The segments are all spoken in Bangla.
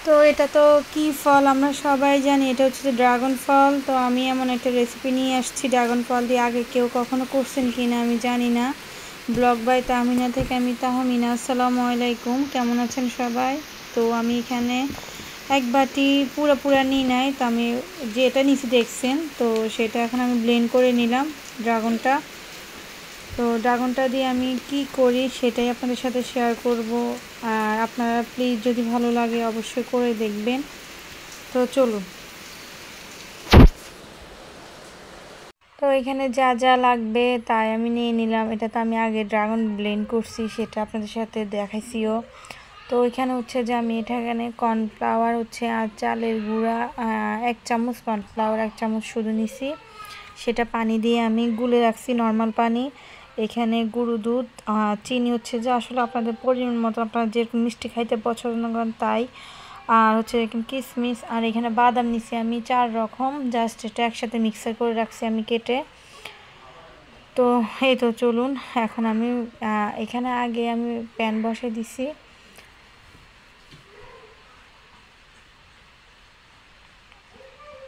তো এটা তো কি ফল আমরা সবাই জানি, এটা হচ্ছে যে ড্রাগন ফল। তো আমি এমন একটা রেসিপি নিয়ে আসছি ড্রাগন ফল দিয়ে, আগে কেউ কখনো করছেন কি না আমি জানি না। ব্লগ বাই তাহমিনা থেকে আমি তাহমিনা। আসসালামু আলাইকুম, কেমন আছেন সবাই? তো আমি এখানে এক বাটি পুরা নিই নাই, তো আমি যেটা নিচে দেখছেন তো সেটা এখন আমি ব্লেন্ড করে নিলাম ড্রাগনটা। তো ড্রাগনটা দিয়ে আমি কি করি সেটাই আপনাদের সাথে শেয়ার করব। আর আপনারা প্লিজ যদি ভালো লাগে অবশ্যই করে দেখবেন। তো চলুন। তো এখানে যা যা লাগবে তাই আমি নিয়ে নিলাম। এটা তো আমি আগে ড্রাগন ব্লেন্ড করছি, সেটা আপনাদের সাথে দেখাইছিও। তো এখানে হচ্ছে যে আমি এখানে কর্নফ্লাওয়ার হচ্ছে আর চালের গুঁড়া 1 চামচ, কর্নফ্লাওয়ার 1 চামচ শুধু নিছি। সেটা পানি দিয়ে আমি গুলে রাখছি, নর্মাল পানি। এখানে গুঁড়ো দুধ, চিনি হচ্ছে যে আসলে আপনাদের পরিমাণ মতো, আপনারা যেরকম মিষ্টি খাইতে পছন্দ করেন তাই। আর হচ্ছে এখানে কিশমিশ, আর এখানে বাদাম নিছি আমি 4 রকম, জাস্ট এটা একসাথে মিক্সার করে রাখছি আমি কেটে। তো এই তো চলুন এখন আমি এখানে আগে আমি প্যান বসে দিছি।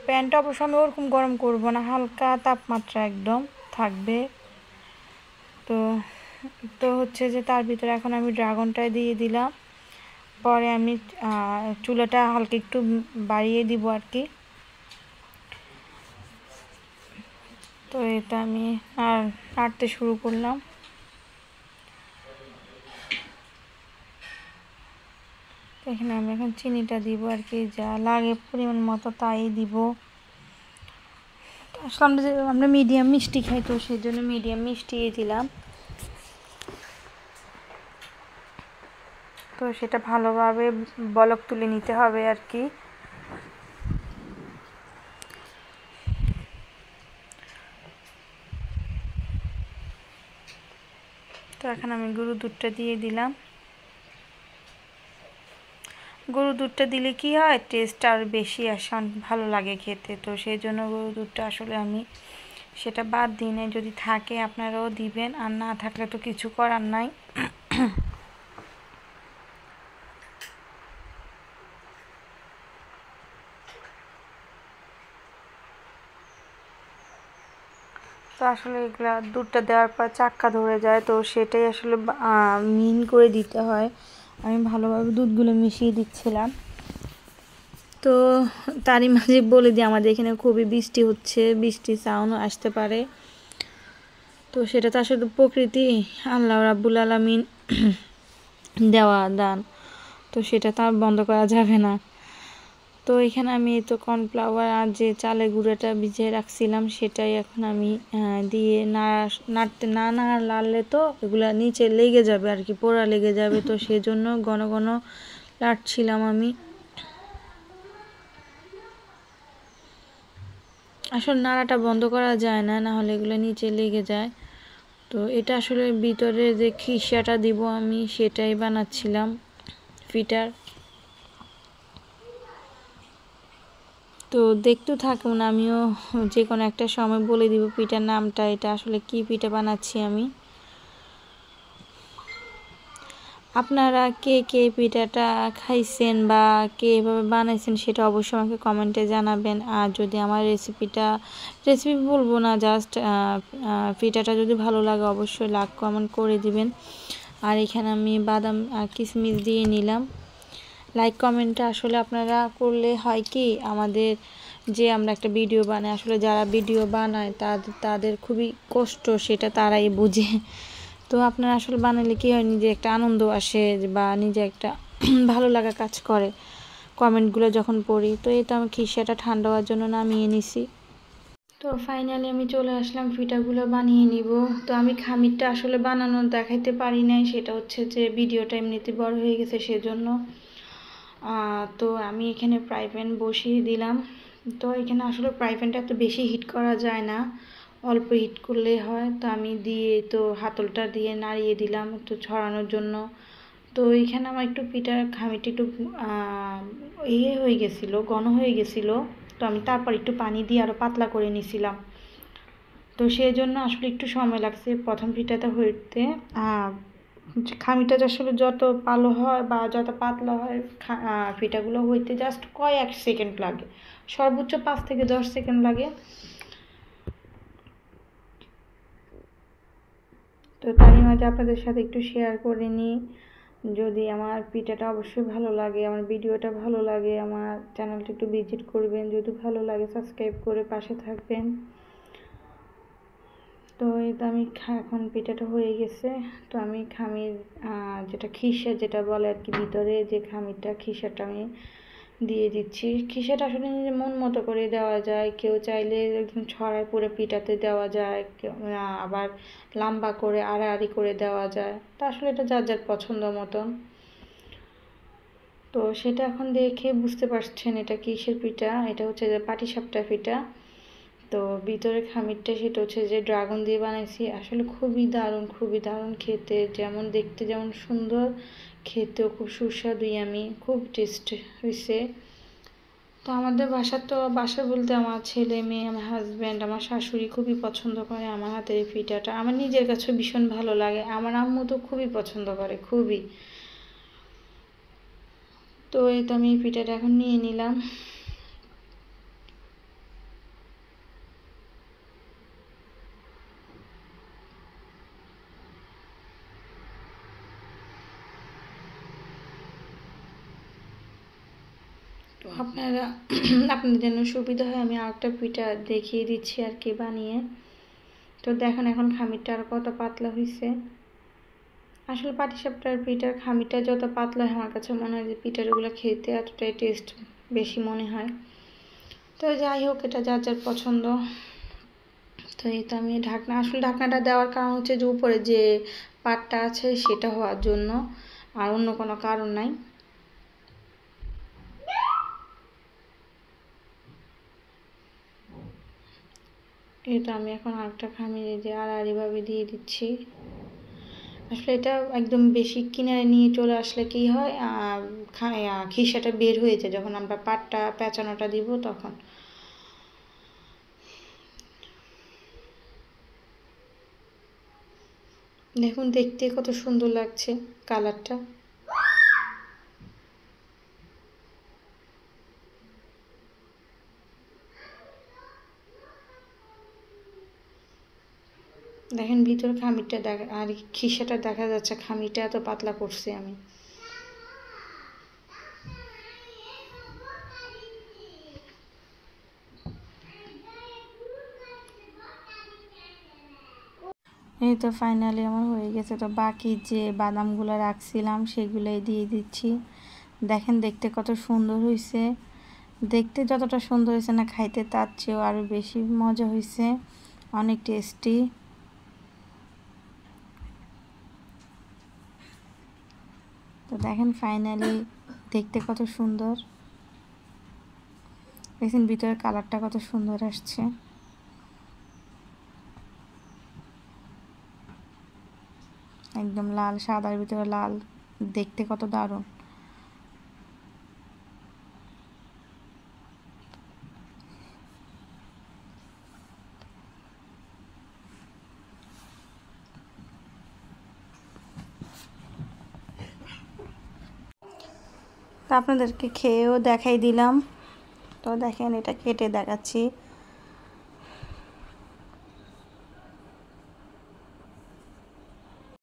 প্যানটা অবশ্য আমি ওরকম গরম করব না, হালকা তাপমাত্রা একদম থাকবে। তো তো হচ্ছে যে তার ভিতরে এখন আমি ড্রাগনটা দিয়ে দিলাম। পরে আমি চুলাটা হালকা একটু বাড়িয়ে দিব আর কি। তো এটা আমি আর নাড়তে শুরু করলাম। এখানে আমি এখন চিনিটা দিব আর কি, যা লাগে পরিমাণ মতো তাই দিব। আসলে আমরা মিডিয়াম মিষ্টি খাই, তো সেই জন্য মিডিয়াম মিষ্টি দিলাম। তো সেটা ভালোভাবে বলক তুলে নিতে হবে আর কি। তো এখন আমি গরুর দুধটা দিয়ে দিলাম। গরুর দুধটা দিলে কি হয়, টেস্ট আর বেশি আসে, ভালো লাগে খেতে। তো সেই জন্য গরুর দুধটা আসলে আমি সেটা বাদ দিই না, যদি থাকে আপনারাও দিবেন, আর না থাকলে তো কিছু করার নাই। তো আসলে এগুলা দুধটা দেওয়ার পর চাক্কা ধরে যায়, তো সেটাই আসলে মিন করে দিতে হয়। আমি ভালোভাবে দুধগুলো মিশিয়ে দিচ্ছিলাম। তো তারই মাঝে বলে দিই আমাদের এখানে খুবই বৃষ্টি হচ্ছে, বৃষ্টি সাউন্ড আসতে পারে। তো সেটা তো আসলে প্রকৃতি, আল্লাহ রাব্বুল আলামিন দেওয়া দান, তো সেটা তো আর বন্ধ করা যাবে না। তো এখানে আমি তো কর্নফ্লাওয়ার আর যে চালের গুঁড়োটা ভিজিয়ে রাখছিলাম সেটাই এখন আমি দিয়ে নাড়তে না নাড়লে তো এগুলা নিচে লেগে যাবে আর কি, পোড়া লেগে যাবে। তো সেজন্য ঘন ঘন নাড়ছিলাম আমি। আসলে নাড়াটা বন্ধ করা যায় না, না হলে এগুলো নিচে লেগে যায়। তো এটা আসলে ভিতরে যে খিসাটা দিব আমি সেটাই বানাচ্ছিলাম পিঠার। তো দেখতে থাকুন, আমিও যে কোনো একটা সময় বলে দিব পিঠার নামটা, এটা আসলে কি পিঠা বানাচ্ছি আমি। আপনারা কে কে পিঠাটা খাইছেন বা কে এভাবে বানাইছেন সেটা অবশ্যই আমাকে কমেন্টে জানাবেন। আর যদি আমার রেসিপি বলবো না, জাস্ট পিঠাটা যদি ভালো লাগে অবশ্যই লাইক কমেন্ট করে দিবেন। আর এখানে আমি বাদাম আর কিশমিশ দিয়ে নিলাম। লাইক কমেন্টটা আসলে আপনারা করলে হয় কি, আমাদের যে আমরা একটা ভিডিও বানাই, আসলে যারা ভিডিও বানায় তাদের খুবই কষ্ট, সেটা তারাই বুঝে। তো আপনারা আসলে বানালে কী হয়, নিজে একটা আনন্দ আসে বা নিজে একটা ভালো লাগা কাজ করে কমেন্টগুলো যখন পড়ি। তো এই তো আমি খিসাটা ঠান্ডা হওয়ার জন্য নামিয়ে নিছি। তো ফাইনালি আমি চলে আসলাম পিঠাগুলো বানিয়ে নিব। তো আমি খামিরটা আসলে বানানো দেখাইতে পারি নাই, সেটা হচ্ছে যে ভিডিওটা এমনিতে বড় হয়ে গেছে সেজন্য। তো আমি এখানে ফ্রাই প্যান বসিয়ে দিলাম। তো এখানে আসলে ফ্রাই প্যানটা এত বেশি হিট করা যায় না, অল্প হিট করলেই হয়। তো আমি দিয়ে তো হাতলটা দিয়ে নাড়িয়ে দিলাম একটু ছড়ানোর জন্য। তো এখানে আমার একটু পিঠার খামিরটা একটু হয়ে গেছিলো, ঘন হয়ে গেছিলো। তো আমি তারপর একটু পানি দিয়ে আরও পাতলা করে নিছিলাম। তো সেই জন্য আসলে একটু সময় লাগছে প্রথম পিঠাটা হইতে। খামিটা আসলে যত ভালো হয় বা যত পাতলা হয় পিঠাগুলো হইতে জাস্ট কয়েক সেকেন্ড লাগে, সর্বোচ্চ 5 থেকে 10 সেকেন্ড লাগে। তো তারই মাঝে আপনাদের সাথে একটু শেয়ার করে নিই। যদি আমার পিঠাটা অবশ্যই ভালো লাগে, আমার ভিডিওটা ভালো লাগে, আমার চ্যানেলটা একটু ভিজিট করবেন, যদি ভালো লাগে সাবস্ক্রাইব করে পাশে থাকবেন। তো এই তো আমি এখন পিঠাটা হয়ে গেছে। তো আমি খামির যেটা খিসা যেটা বলে আর কি, ভিতরে যে খামিরটা খিসাটা আমি দিয়ে দিচ্ছি। খিসাটা আসলে নিজের মন মতো করে দেওয়া যায়, কেউ চাইলে একদম ছড়ায় পুরো পিঠাতে দেওয়া যায়, আবার লম্বা করে আড়াআড়ি করে দেওয়া যায়। তো আসলে এটা যার যার পছন্দ মতন। তো সেটা এখন দেখে বুঝতে পারছেন এটা কিসের পিঠা, এটা হচ্ছে যে পাটিসাপটা পিঠা। তো ভিতরে খামিরটা সেটা হচ্ছে যে ড্রাগন দিয়ে বানাইছি। আসলে খুবই দারুণ খেতে, যেমন দেখতে যেমন সুন্দর, খেতেও খুব সুস্বাদু, আমি খুব টেস্ট হয়েছে। তো আমাদের বাসা বলতে আমার ছেলে মেয়ে, আমার হাজব্যান্ড, আমার শাশুড়ি খুবই পছন্দ করে আমার হাতের এই পিঠাটা। আমার নিজের কাছে ভীষণ ভালো লাগে, আমার আম্মু তো খুবই পছন্দ করে, খুবই। তো এই তো আমি এই পিঠাটা এখন নিয়ে নিলাম। তো আপনাদের জন্য সুবিধা হয় আমি আরেকটা পিঠা দেখিয়ে দিচ্ছি আর কি বানিয়ে। তো দেখেন এখন খামিরটা আর কত পাতলা হয়েছে। আসলে পাটিসাপটার পিঠার খামিরটা যত পাতলা হয় আমার কাছে মনে হয় যে পিঠাগুলো খেতে এতটাই টেস্ট বেশি মনে হয়। তো যাই হোক, এটা যার যার পছন্দ। তো এই তো আমি ঢাকনাটা দেওয়ার কারণ হচ্ছে যে উপরে যে পাটটা আছে সেটা হওয়ার জন্য, আর অন্য কোনো কারণ নাই। এই তো আমি এখন আরেকটা খামিরে যে আড়াআড়িভাবে দিয়ে দিচ্ছি। আসলে এটা একদম বেশি কিনারে নিয়ে চলে আসলে কি হয়, খিসাটা বের হয়ে যায় যখন আমরা পাটটা পেঁচানোটা দিব তখন। দেখুন দেখতে কত সুন্দর লাগছে কালারটা। দেখেন ভিতর খামিরটা দেখা, আর খিসাটা দেখা যাচ্ছে খামিরটা এত পাতলা করছি আমি। এই তো ফাইনালি আমার হয়ে গেছে। তো বাকি যে বাদামগুলো রাখছিলাম সেগুলোই দিয়ে দিচ্ছি। দেখেন দেখতে কত সুন্দর হয়েছে, দেখতে যতটা সুন্দর হয়েছে না, খাইতে তার চেয়েও আরও বেশি মজা হয়েছে, অনেক টেস্টি। তো দেখেন ফাইনালি দেখতে কত সুন্দর, দেখেন ভিতরের কালারটা কত সুন্দর আসছে। একদম লাল, সাদার ভিতরে লাল, দেখতে কত দারুণ। তো আপনাদেরকে খেয়েও দেখাই দিলাম। তো দেখেন এটা কেটে দেখাচ্ছি।